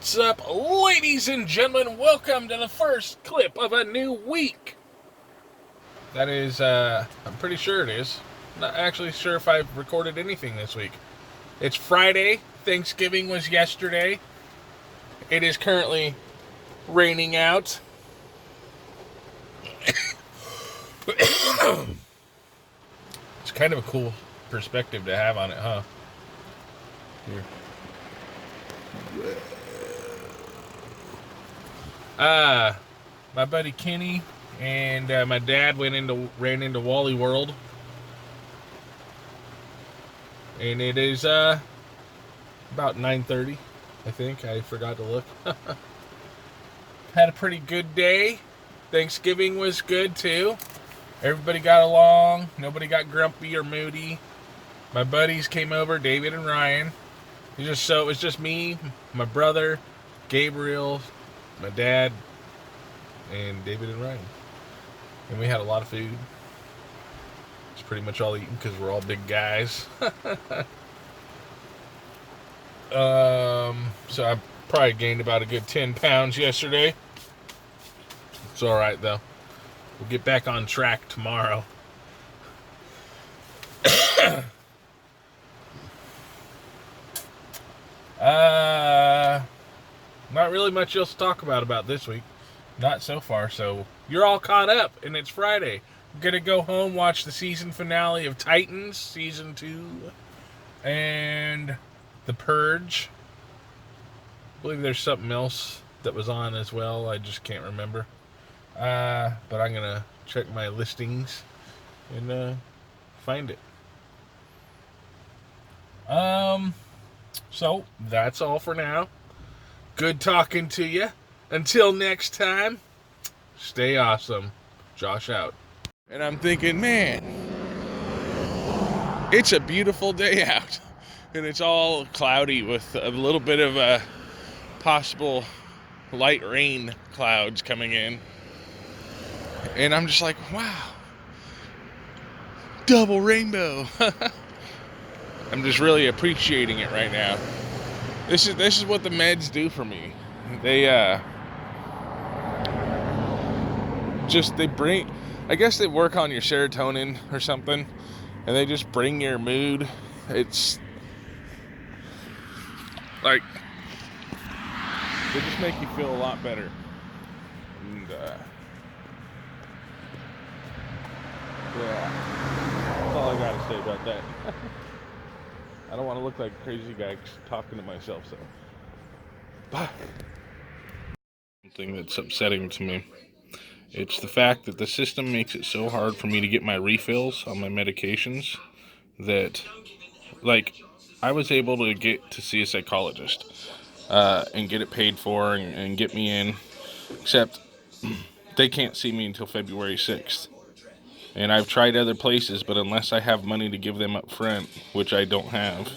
What's up, ladies and gentlemen? Welcome to the first clip of a new week. That is, I'm pretty sure it is. Not actually sure if I've recorded anything this week. It's Friday. Thanksgiving was yesterday. It is currently raining out. It's kind of a cool perspective to have on it, huh? Here. My buddy Kenny and my dad ran into Wally World, and it is about 9:30. I think I forgot to look. Had a pretty good day. Thanksgiving was good too. Everybody got along. Nobody got grumpy or moody. My buddies came over, David and Ryan. It was just me, my brother, Gabriel, my dad, and David and Ryan. And we had a lot of food. It's pretty much all eaten because we're all big guys. So I probably gained about a good 10 pounds yesterday. It's alright though. We'll get back on track tomorrow. Not really much else to talk about this week. Not so far, so you're all caught up, and it's Friday. I'm gonna go home, watch the season finale of Titans, Season 2, and The Purge. I believe there's something else that was on as well, I just can't remember. But I'm gonna check my listings and find it. So, that's all for now. Good talking to you. Until next time, stay awesome. Josh out. And I'm thinking, man, it's a beautiful day out. And it's all cloudy with a little bit of a possible light rain clouds coming in. And I'm just like, wow. Double rainbow. I'm just really appreciating it right now. This is what the meds do for me. They bring, I guess they work on your serotonin or something, and they just bring your mood. It's like they just make you feel a lot better. And yeah, that's all I gotta say about that. I don't want to look like a crazy guy talking to myself, so bye. Something that's upsetting to me. It's the fact that the system makes it so hard for me to get my refills on my medications that, like, I was able to get to see a psychologist and get it paid for and get me in, except they can't see me until February 6th. And I've tried other places, but unless I have money to give them up front, which I don't have,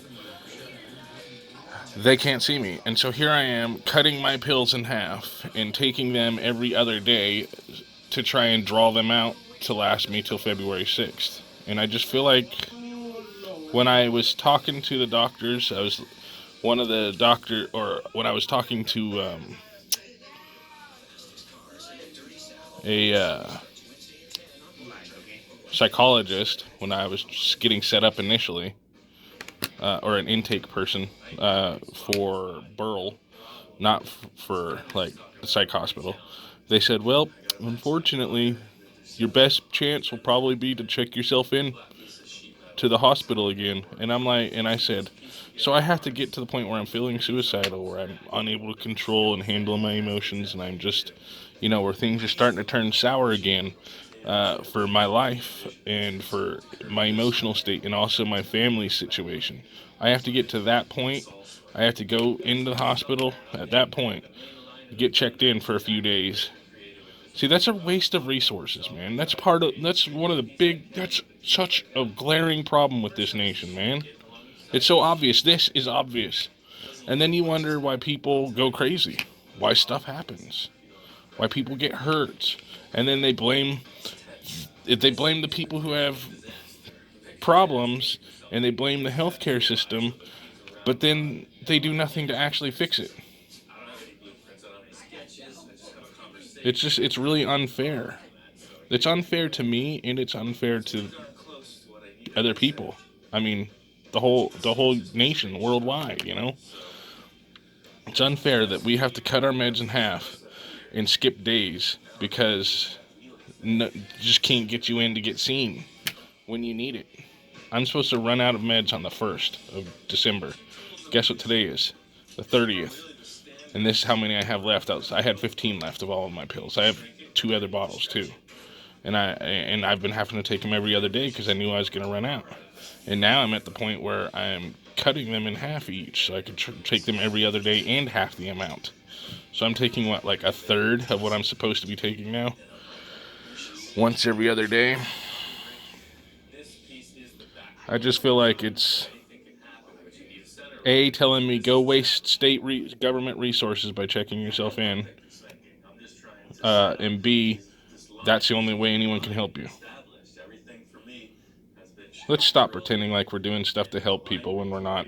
they can't see me. And so here I am cutting my pills in half and taking them every other day to try and draw them out to last me till February 6th. And I just feel like when I was talking to the doctors, when I was talking to a psychologist when I was just getting set up initially, or an intake person for Burl, not for like the psych hospital. They said, well, unfortunately, your best chance will probably be to check yourself in to the hospital again. And I said, so I have to get to the point where I'm feeling suicidal, where I'm unable to control and handle my emotions, and I'm just, where things are starting to turn sour again. For my life and for my emotional state and also my family situation. I have to get to that point. I have to go into the hospital at that point, get checked in for a few days. See, that's a waste of resources, man. That's such a glaring problem with this nation, man. It's so obvious. This is obvious. And then you wonder why people go crazy, why stuff happens, why people get hurt. And then they blame the people who have problems, and they blame the healthcare system, but then they do nothing to actually fix it. It's really unfair. It's unfair to me, and it's unfair to other people. I mean, the whole nation worldwide. It's unfair that we have to cut our meds in half and skip days because just can't get you in to get seen when you need it. I'm supposed to run out of meds on the 1st of December. Guess what today is? The 30th. And this is how many I have left. I had 15 left of all of my pills. I have 2 other bottles too. And I've been having to take them every other day because I knew I was going to run out. And now I'm at the point where I'm cutting them in half each, so I can take them every other day and half the amount. So I'm taking like a third of what I'm supposed to be taking now, once every other day. I just feel like it's telling me go waste state government resources by checking yourself in, and B, that's the only way anyone can help you. Let's stop pretending like we're doing stuff to help people when we're not.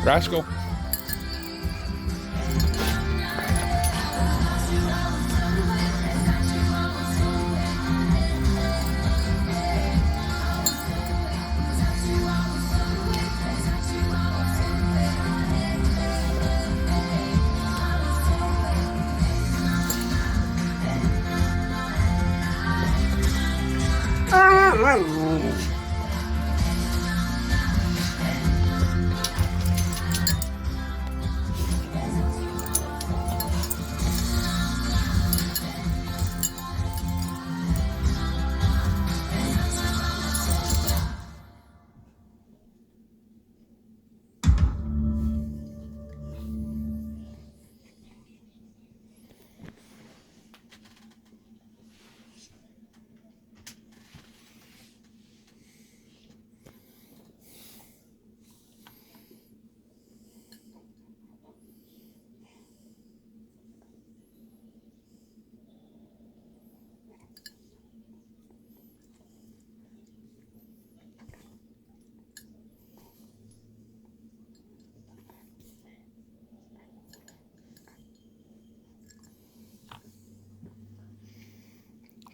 Rascal.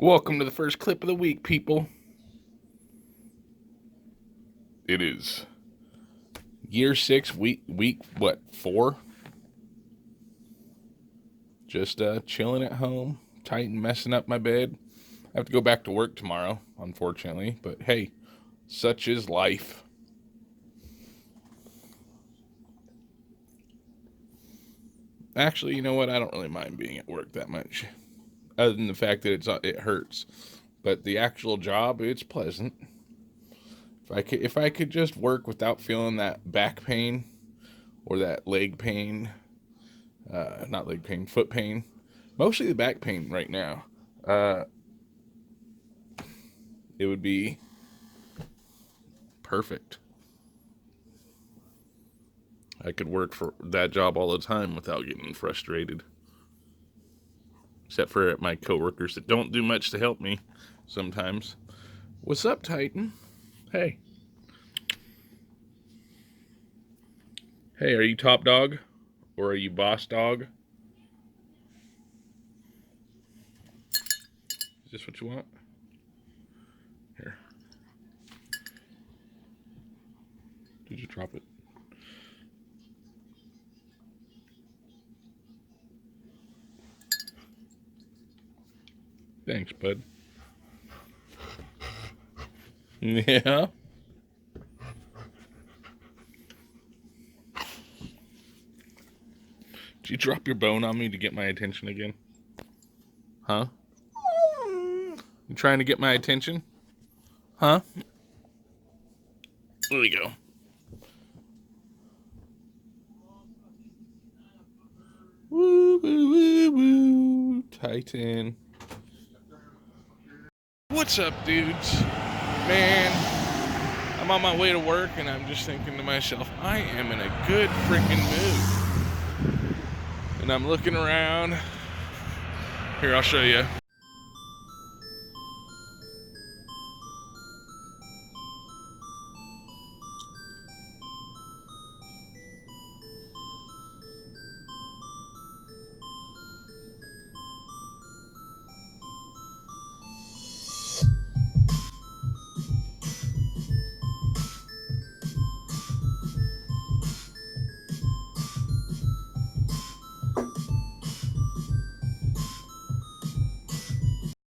Welcome to the first clip of the week, people. It is year 6, week 4? Just chilling at home, tight and messing up my bed. I have to go back to work tomorrow, unfortunately, but hey, such is life. Actually, you know what? I don't really mind being at work that much, other than the fact that it hurts. But the actual job, it's pleasant. If I could just work without feeling that back pain or that leg pain, not leg pain, foot pain, mostly the back pain right now, it would be perfect. I could work for that job all the time without getting frustrated. Except for my coworkers that don't do much to help me sometimes. What's up, Titan? Hey. Hey, are you top dog? Or are you boss dog? Is this what you want? Here. Did you drop it? Thanks, bud. Yeah. Did you drop your bone on me to get my attention again? Huh? You trying to get my attention? Huh? There we go. Woo, woo, woo, woo. Titan. What's up, dudes? Man, I'm on my way to work and I'm just thinking to myself, I am in a good freaking mood. And I'm looking around. Here, I'll show you.